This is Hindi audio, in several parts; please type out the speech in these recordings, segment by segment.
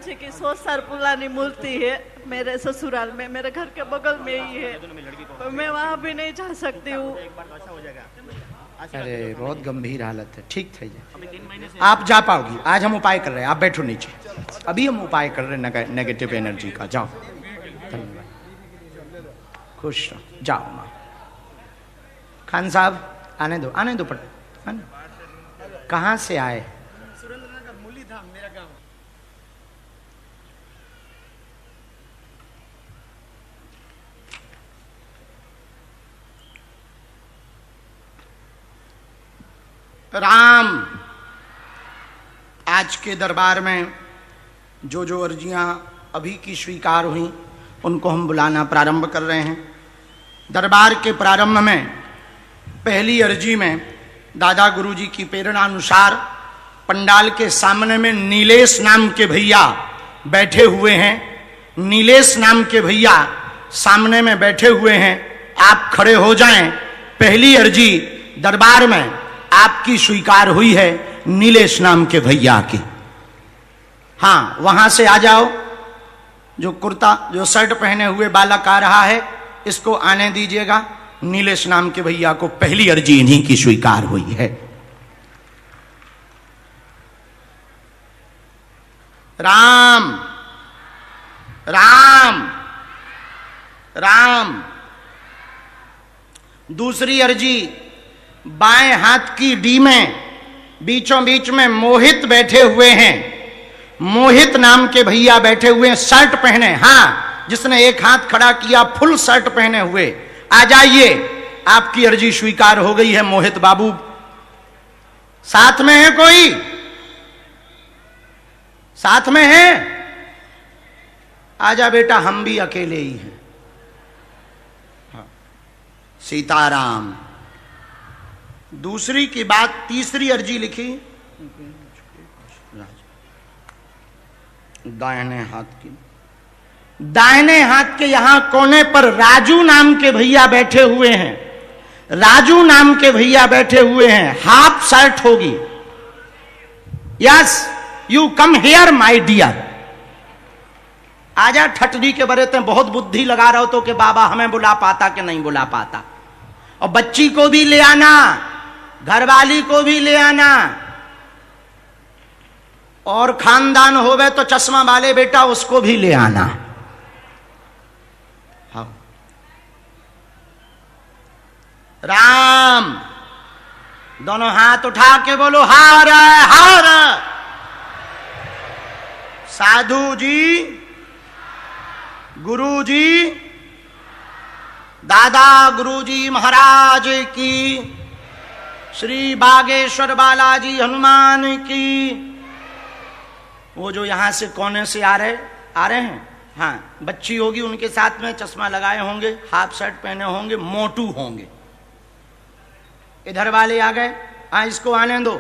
जी की 100 साल पुरानी मूर्ति है मेरे ससुराल में, मेरे घर के बगल में ही है, तो मैं वहाँ भी नहीं जा सकती हूँ। अरे बहुत गंभीर हालत है। ठीक है आप जा पाओगी, आज हम उपाय कर रहे हैं, आप बैठो नीचे, अभी हम उपाय कर रहे हैं नेगेटिव एनर्जी का। जाओ, धन्यवाद, खुश रहो, जाओ माँ। खान साहब आने दो, आने दो, पट कहाँ से आए? मेरा गांव। राम, आज के दरबार में जो जो अर्जियां अभी की स्वीकार हुई उनको हम बुलाना प्रारंभ कर रहे हैं। दरबार के प्रारंभ में पहली अर्जी में दादा गुरुजी की प्रेरणा अनुसार पंडाल के सामने में नीलेश नाम के भैया बैठे हुए हैं। नीलेश नाम के भैया सामने में बैठे हुए हैं, आप खड़े हो जाएं। पहली अर्जी दरबार में आपकी स्वीकार हुई है, नीलेश नाम के भैया की। हाँ, वहां से आ जाओ। जो कुर्ता, जो शर्ट पहने हुए बालक आ रहा है, इसको आने दीजिएगा। नीलेश नाम के भैया को पहली अर्जी इन्हीं की स्वीकार हुई है। राम राम राम। दूसरी अर्जी बाएं हाथ की डी में बीचों बीच में मोहित बैठे हुए हैं। मोहित नाम के भैया बैठे हुए हैं, शर्ट पहने। हाँ, जिसने एक हाथ खड़ा किया फुल शर्ट पहने हुए, आ जाइए, आपकी अर्जी स्वीकार हो गई है मोहित बाबू। साथ में है कोई? साथ में है? आजा बेटा, हम भी अकेले ही हैं। हाँ। सीताराम। दूसरी की बात, तीसरी अर्जी लिखी दाहिने हाथ की। दाहिने हाथ के यहां कोने पर राजू नाम के भैया बैठे हुए हैं। राजू नाम के भैया बैठे हुए हैं, हाफ शर्ट होगी। Yes, you come here my dear. आजा, ठटडी के बरेते बहुत बुद्धि लगा रहे हो तो कि बाबा हमें बुला पाता कि नहीं बुला पाता। और बच्ची को भी ले आना, घरवाली को भी ले आना, और खानदान होवे तो चश्मा वाले बेटा उसको भी ले आना। हाँ। राम, दोनों हाथ उठा के बोलो हार हार। साधु जी, गुरु जी, दादा गुरुजी महाराज की, श्री बागेश्वर बालाजी हनुमान की। वो जो यहां से कोने से आ रहे हैं, हाँ, बच्ची होगी, उनके साथ में चश्मा लगाए होंगे, हाफ शर्ट पहने होंगे, मोटू होंगे। इधर वाले आ गए। हाँ, इसको आने दो,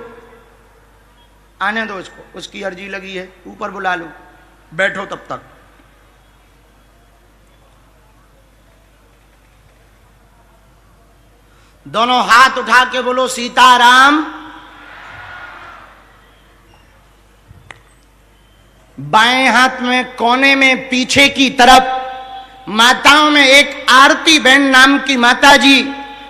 आने दो इसको, उसकी अर्जी लगी है। ऊपर बुला लो, बैठो तब तक। दोनों हाथ उठा के बोलो सीताराम। बाएं हाथ में कोने में पीछे की तरफ माताओं में एक आरती बहन नाम की माता जी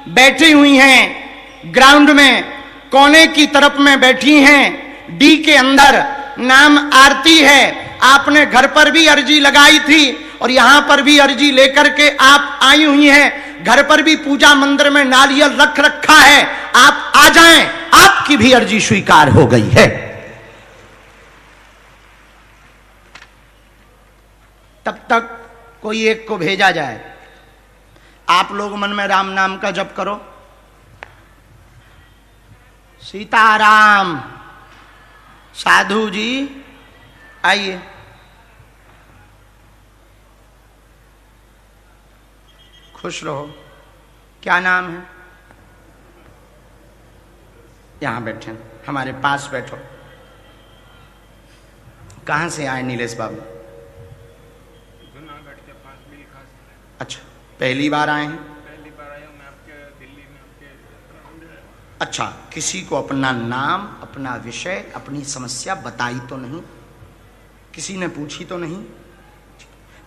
बैठी हुई हैं। ग्राउंड में कोने की तरफ में बैठी हैं। डी के अंदर नाम आरती है। आपने घर पर भी अर्जी लगाई थी और यहां पर भी अर्जी लेकर के आप आई हुई हैं। घर पर भी पूजा मंदिर में नारियल रख रखा है, आप आ जाएं, आपकी भी अर्जी स्वीकार हो गई है। तब तक कोई एक को भेजा जाए। आप लोग मन में राम नाम का जप करो। सीताराम। साधु जी आइए। खुश रहो। क्या नाम है? यहां बैठे, हमारे पास बैठो। कहां से आए नीलेश बाबू? अच्छा, पहली बार आए हैं? पहली बार आया हूं मैं आपके दिल्ली में, आपके। अच्छा, किसी को अपना नाम, अपना विषय, अपनी समस्या बताई तो नहीं? किसी ने पूछी तो नहीं?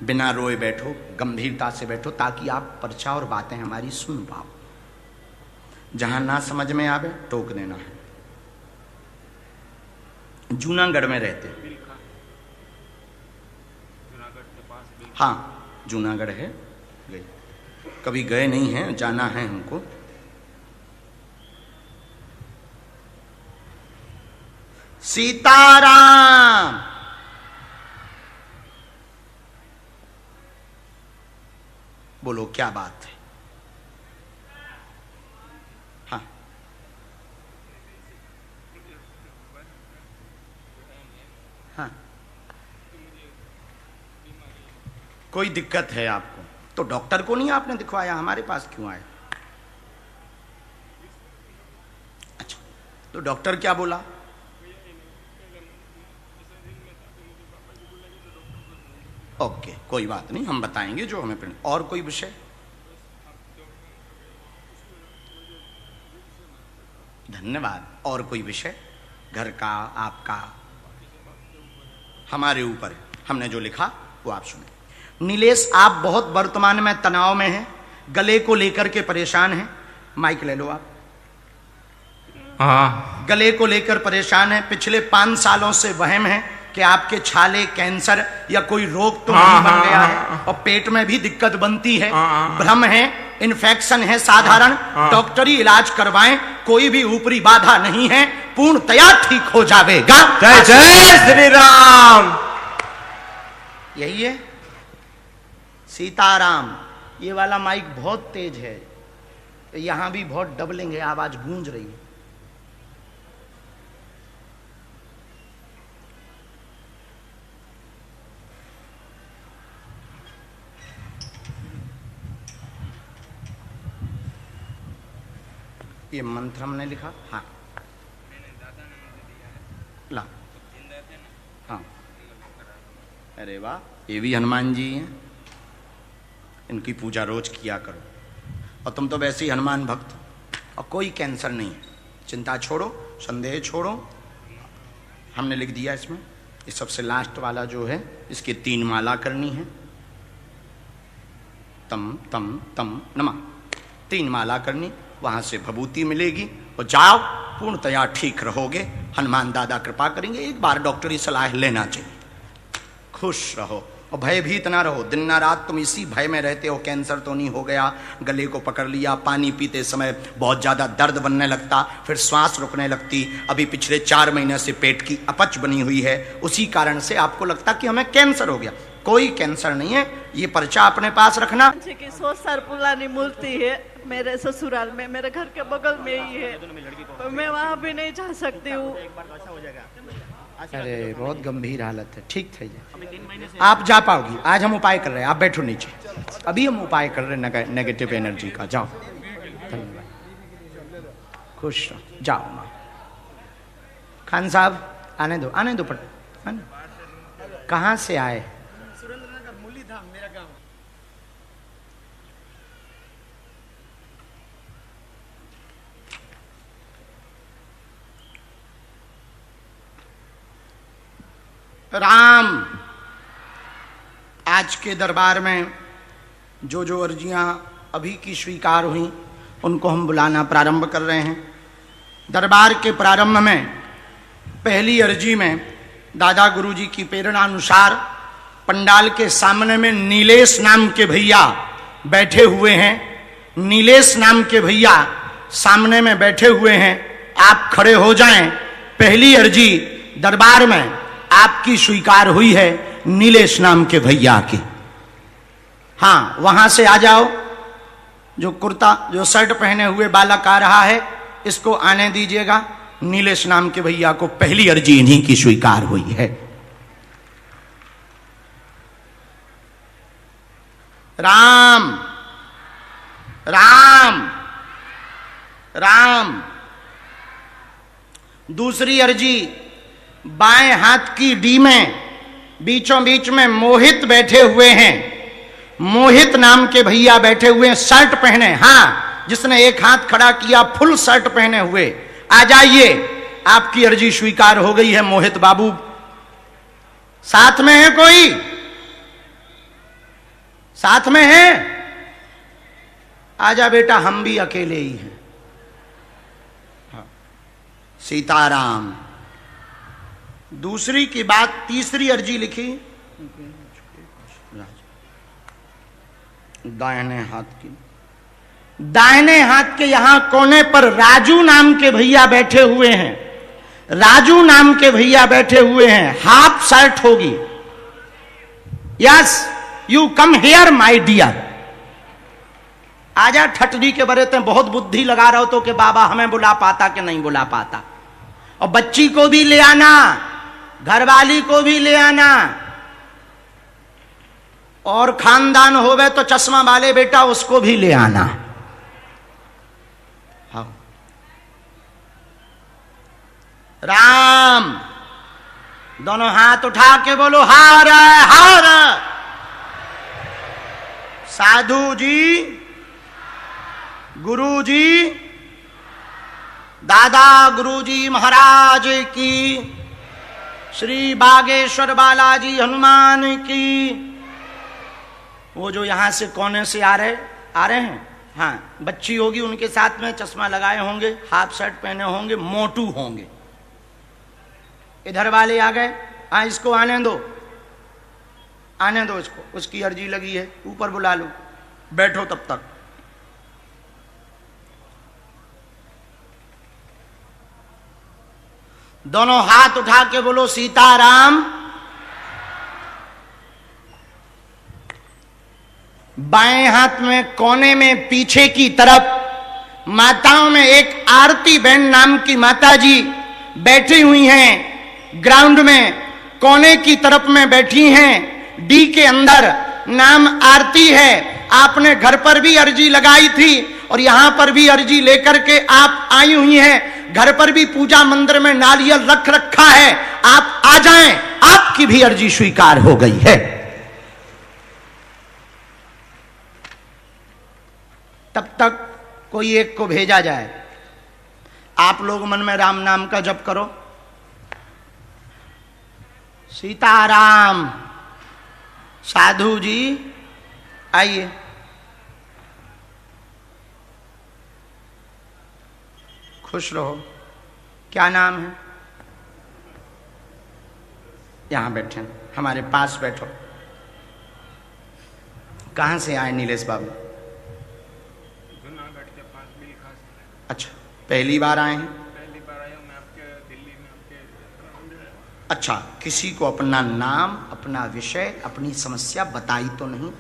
बिना रोए बैठो, गंभीरता से बैठो, ताकि आप पर्चा और बातें हमारी सुन पाओ। जहां ना समझ में आवे टोक देना है। जूनागढ़ में रहते? हाँ, जूनागढ़ है। गए कभी गए नहीं हैं, जाना है हमको। सीताराम। बोलो क्या बात है? हाँ, हाँ, कोई दिक्कत है आपको तो डॉक्टर को नहीं आपने दिखवाया, हमारे पास क्यों आए? अच्छा, तो डॉक्टर क्या बोला? ओके, कोई बात नहीं, हम बताएंगे जो हमें। और कोई विषय? धन्यवाद। और कोई विषय? घर का, आपका? हमारे ऊपर हमने जो लिखा वो आप सुने। नीलेश, आप बहुत वर्तमान में तनाव में हैं, गले को लेकर के परेशान हैं। माइक ले लो आप। हाँ, गले को लेकर परेशान है। पिछले 5 सालों से वहम है कि आपके छाले, कैंसर या कोई रोग तो नहीं बन गया है, और पेट में भी दिक्कत बनती है। भ्रम है, इन्फेक्शन है साधारण। डॉक्टरी इलाज करवाएं, कोई भी ऊपरी बाधा नहीं है, पूर्णतया ठीक हो जाएगा। जय जय श्री राम। यही है सीताराम। ये वाला माइक बहुत तेज है, यहां भी बहुत डबलिंग है, आवाज गूंज रही है। ये मंत्र हमने लिखा। हाँ, ला। हाँ, अरे वाह, ये भी हनुमान जी हैं। इनकी पूजा रोज किया करो। और तुम तो वैसे ही हनुमान भक्त हो, और कोई कैंसर नहीं है। चिंता छोड़ो, संदेह छोड़ो। हमने लिख दिया इसमें। ये सबसे लास्ट वाला जो है, इसकी 3 माला करनी है। तम तम तम नमः, 3 माला करनी। वहां से भभूति मिलेगी और जाओ, पूर्णतया ठीक रहोगे। हनुमान दादा कृपा करेंगे। एक बार डॉक्टरी सलाह लेना चाहिए। खुश रहो और भयभीत ना रहो। दिन ना रात तुम इसी भय में रहते हो, कैंसर तो नहीं हो गया, गले को पकड़ लिया, पानी पीते समय बहुत ज्यादा दर्द बनने लगता, फिर श्वास रुकने लगती। अभी पिछले 4 महीने से पेट की अपच बनी हुई है, उसी कारण से आपको लगता कि हमें कैंसर हो गया। कोई कैंसर नहीं है। ये पर्चा अपने पास रखना। की 100 साल पुरानी मूर्ति है मेरे ससुराल में, मेरे घर के बगल में ही है, तो मैं वहाँ भी नहीं जा सकती हूँ। अरे बहुत गंभीर हालत है, ठीक थे आप जा पाओगी। आज हम उपाय कर रहे हैं, आप बैठो नीचे। अभी हम उपाय कर रहे हैं नेगेटिव एनर्जी का। जाओ, धन्यवाद, खुश रहो, जाओ माँ। खान साहब आने दो, आने दो। पट कहाँ से आए? मेरा गांव। राम, आज के दरबार में जो जो अर्जियां अभी की स्वीकार हुई, उनको हम बुलाना प्रारंभ कर रहे हैं। दरबार के प्रारंभ में पहली अर्जी में दादा गुरुजी की प्रेरणा अनुसार पंडाल के सामने में नीलेश नाम के भैया बैठे हुए हैं। नीलेश नाम के भैया सामने में बैठे हुए हैं। आप खड़े हो जाएं। पहली अर्जी दरबार में आपकी स्वीकार हुई है, नीलेश नाम के भैया की। हाँ, वहां से आ जाओ। जो कुर्ता, जो शर्ट पहने हुए बालक आ रहा है, इसको आने दीजिएगा। नीलेश नाम के भैया को पहली अर्जी इन्हीं की स्वीकार हुई है। राम राम राम। दूसरी अर्जी बाएं हाथ की डी में बीचों बीच में मोहित बैठे हुए हैं। मोहित नाम के भैया बैठे हुए हैं, शर्ट पहने। हाँ, जिसने एक हाथ खड़ा किया, फुल शर्ट पहने हुए, आ जाइए। आपकी अर्जी स्वीकार हो गई है मोहित बाबू। साथ में है कोई? साथ में है? आजा बेटा, हम भी अकेले ही हैं। सीताराम। दूसरी की बात, तीसरी अर्जी लिखी दाहिने हाथ की। दाहिने हाथ के यहां कोने पर राजू नाम के भैया बैठे हुए हैं। राजू नाम के भैया बैठे हुए हैं। हाफ शर्ट होगी। Yes, you come here my dear. आजा, ठटरी के बरे ते बहुत बुद्धि लगा रहे हो तो कि बाबा हमें बुला पाता कि नहीं बुला पाता। और बच्ची को भी ले आना, घरवाली को भी ले आना, और खानदान होवे तो चश्मा वाले बेटा उसको भी ले आना। हाँ। राम, दोनों हाथ उठा के बोलो हार हार। साधु जी, गुरु जी, दादा गुरुजी महाराज की, श्री बागेश्वर बालाजी हनुमान की। वो जो यहां से कोने से आ रहे हैं, हाँ, बच्ची होगी, उनके साथ में चश्मा लगाए होंगे, हाफ शर्ट पहने होंगे, मोटू होंगे। इधर वाले आ गए। हाँ, इसको आने दो, आने दो इसको, उसकी अर्जी लगी है। ऊपर बुला लो, बैठो तब तक। दोनों हाथ उठा के बोलो सीताराम। बाएं हाथ में कोने में पीछे की तरफ माताओं में एक आरती बहन नाम की माता जी बैठी हुई हैं। ग्राउंड में कोने की तरफ में बैठी हैं। डी के अंदर नाम आरती है। आपने घर पर भी अर्जी लगाई थी और यहां पर भी अर्जी लेकर के आप आई हुई हैं। घर पर भी पूजा मंदिर में नारियल रख रखा है। आप आ जाएं, आपकी भी अर्जी स्वीकार हो गई है। तब तक कोई एक को भेजा जाए। आप लोग मन में राम नाम का जप करो। सीताराम। साधु जी आइए। खुश रहो। क्या नाम है? यहां बैठे, हमारे पास बैठो। कहां से आए नीलेश बाबू? जूनागढ़ के पास बिलखा से। अच्छा, पहली बार आए हैं? पहली बार आया हूँ मैं आपके दिल्ली में, आपके ग्राउंड में। अच्छा, किसी को अपना नाम, अपना विषय, अपनी समस्या बताई तो नहीं?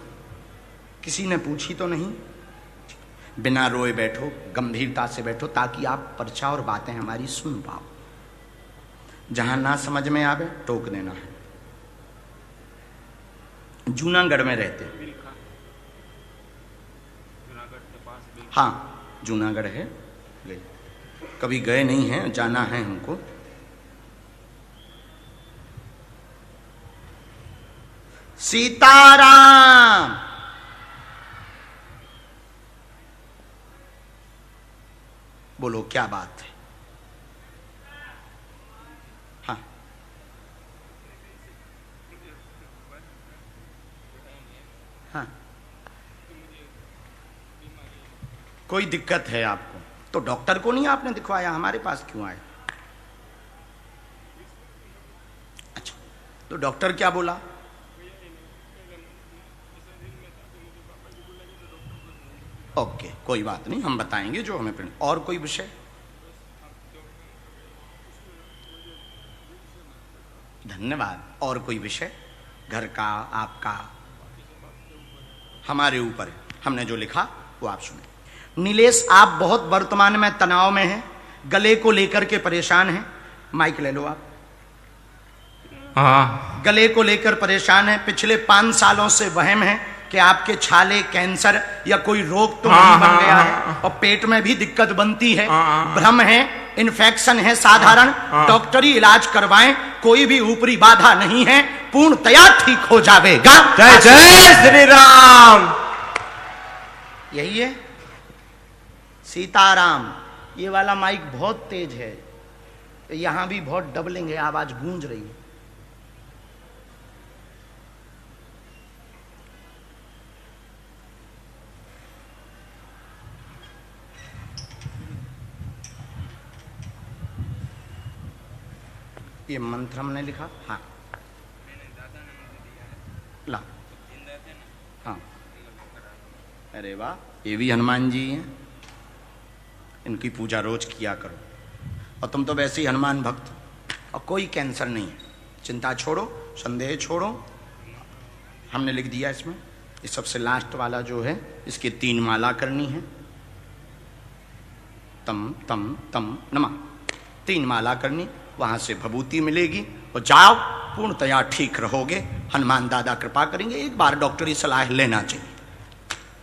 किसी ने पूछी तो नहीं? बिना रोए बैठो, गंभीरता से बैठो, ताकि आप पर्चा और बातें हमारी सुन पाओ। जहां ना समझ में आवे टोक देना है। जूनागढ़ में रहते? बिलखा, जूनागढ़ के पास बिलखा। हाँ, जूनागढ़ है। कभी गए नहीं हैं, जाना है हमको। सीताराम। बोलो क्या बात है? हाँ, हाँ, कोई दिक्कत है आपको तो डॉक्टर को नहीं आपने दिखवाया, हमारे पास क्यों आए? अच्छा, तो डॉक्टर क्या बोला? ओके, कोई बात नहीं, हम बताएंगे जो हमें। और कोई विषय? धन्यवाद। और कोई विषय? घर का, आपका? हमारे ऊपर है, हमने जो लिखा वो आप सुने। नीलेश, आप बहुत वर्तमान में तनाव में हैं, गले को लेकर के परेशान हैं। माइक ले लो आप। हाँ, गले को लेकर परेशान है। पिछले 5 सालों से वहम है कि आपके छाले, कैंसर या कोई रोग तो नहीं बन गया है, और पेट में भी दिक्कत बनती है, भ्रम है, इन्फेक्शन है साधारण। डॉक्टरी इलाज करवाएं, कोई भी ऊपरी बाधा नहीं है, पूर्णतया ठीक हो जाएगा। जय जय श्री राम। यही है। सीताराम। ये वाला माइक बहुत तेज है, यहां भी बहुत डबलिंग है, आवाज गूंज रही है। ये मंत्र हमने लिखा, हाँ ला, हाँ अरे वाह, ये भी हनुमान जी हैं, इनकी पूजा रोज किया करो। और तुम तो वैसे ही हनुमान भक्त, और कोई कैंसर नहीं है, चिंता छोड़ो, संदेह छोड़ो। हमने लिख दिया इसमें, ये सबसे लास्ट वाला जो है इसकी 3 माला करनी है। तम तम तम नमा, 3 माला करनी, वहां से भभूति मिलेगी और जाओ, पूर्णतया ठीक रहोगे। हनुमान दादा कृपा करेंगे। एक बार डॉक्टरी सलाह लेना चाहिए।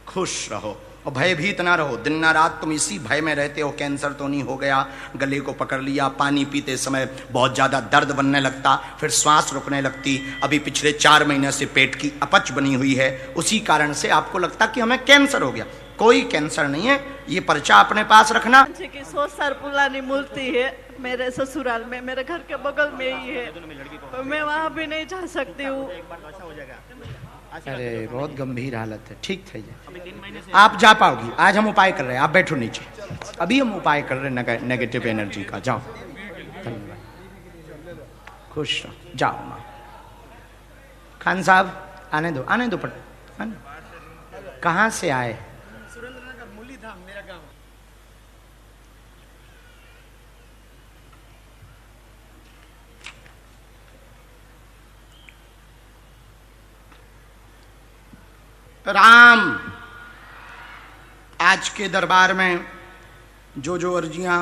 खुश रहो और भयभीत ना रहो। दिन ना रात तुम इसी भय में रहते हो, कैंसर तो नहीं हो गया, गले को पकड़ लिया, पानी पीते समय बहुत ज्यादा दर्द बनने लगता, फिर श्वास रुकने लगती। अभी पिछले 4 महीने से पेट की अपच बनी हुई है, उसी कारण से आपको लगता कि हमें कैंसर हो गया। कोई कैंसर नहीं है। ये पर्चा अपने पास रखना। जी की 100 साल पुरानी मूर्ति है मेरे ससुराल में, मेरे घर के बगल में ही है। मैं वहाँ भी नहीं जा सकती हूँ। अरे बहुत गंभीर हालत है, ठीक थे आप जा पाओगी। आज हम उपाय कर रहे हैं, आप बैठो नीचे। अभी हम उपाय कर रहे हैं नेगेटिव एनर्जी का। जाओ, धन्यवाद, खुश रहो, जाओ माँ। खान साहब आने दो, आने दो, पट कहाँ से आए? सुरेंद्रनगर, मूली धाम मेरा गांव। राम, आज के दरबार में जो अर्जियां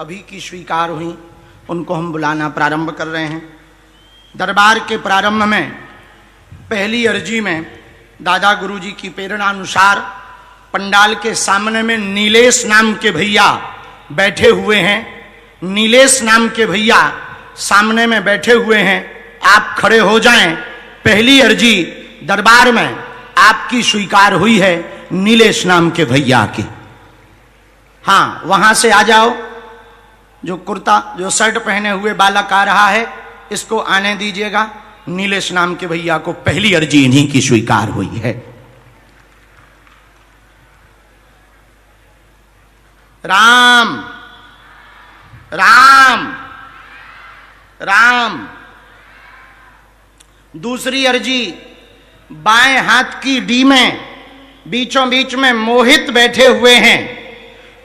अभी की स्वीकार हुई उनको हम बुलाना प्रारंभ कर रहे हैं। दरबार के प्रारंभ में पहली अर्जी में दादा गुरुजी की प्रेरणा अनुसार पंडाल के सामने में नीलेश नाम के भैया बैठे हुए हैं। नीलेश नाम के भैया सामने में बैठे हुए हैं। आप खड़े हो जाएं। पहली अर्जी दरबार में आपकी स्वीकार हुई है, नीलेश नाम के भैया की। हाँ, वहां से आ जाओ। जो कुर्ता, जो शर्ट पहने हुए बालक आ रहा है, इसको आने दीजिएगा। नीलेश नाम के भैया को पहली अर्जी इन्हीं की स्वीकार हुई है। राम राम राम। दूसरी अर्जी बाएं हाथ की डी में बीचों बीच में मोहित बैठे हुए हैं।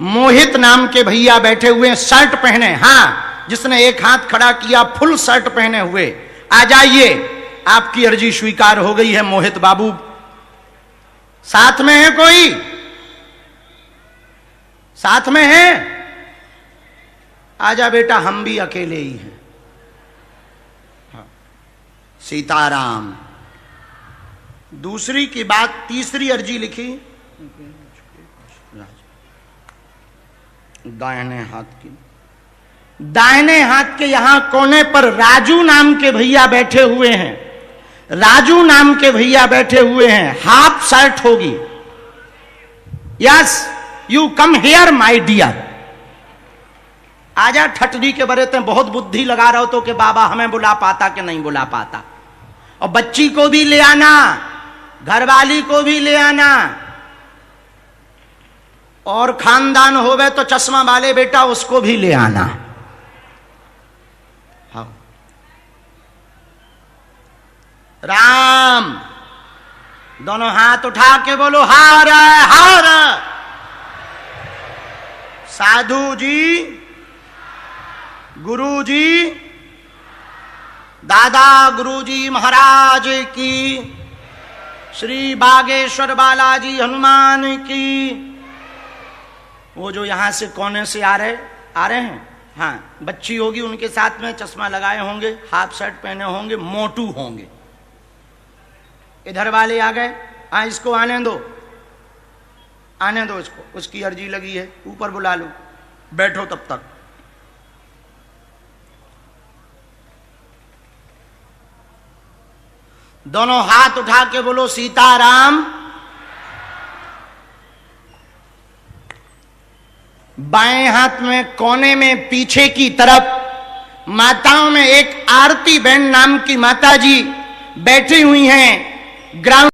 मोहित नाम के भैया बैठे हुए हैं, शर्ट पहने। हाँ, जिसने एक हाथ खड़ा किया, फुल शर्ट पहने हुए। आ जाइए, आपकी अर्जी स्वीकार हो गई है मोहित बाबू। साथ में है कोई? साथ में है? आजा बेटा, हम भी अकेले ही हैं। हाँ। सीताराम। दूसरी की बात, तीसरी अर्जी लिखी दाहिने हाथ की। दाहिने हाथ के यहां कोने पर राजू नाम के भैया बैठे हुए हैं। राजू नाम के भैया बैठे हुए हैं। हाफ शर्ट होगी। Yes, you come here my dear. आजा, ठटरी के बरे ते बहुत बुद्धि लगा रहे हो तो कि बाबा हमें बुला पाता कि नहीं बुला पाता। और बच्ची को भी ले आना, घरवाली को भी ले आना, और खानदान होवे तो चश्मा वाले बेटा उसको भी ले आना। हाँ। राम, दोनों हाथ उठा के बोलो हार हार। साधु जी, गुरु जी, दादा गुरुजी महाराज की, श्री बागेश्वर बालाजी हनुमान की। वो जो यहां से कोने से आ रहे हैं, हाँ, बच्ची होगी, उनके साथ में चश्मा लगाए होंगे, हाफ शर्ट पहने होंगे, मोटू होंगे। इधर वाले आ गए। हाँ, इसको आने दो, आने दो इसको, उसकी अर्जी लगी है। ऊपर बुला लो, बैठो तब तक। दोनों हाथ उठा के बोलो सीताराम। बाएं हाथ में कोने में पीछे की तरफ माताओं में एक आरती बहन नाम की माता जी बैठी हुई हैं। ग्राउंड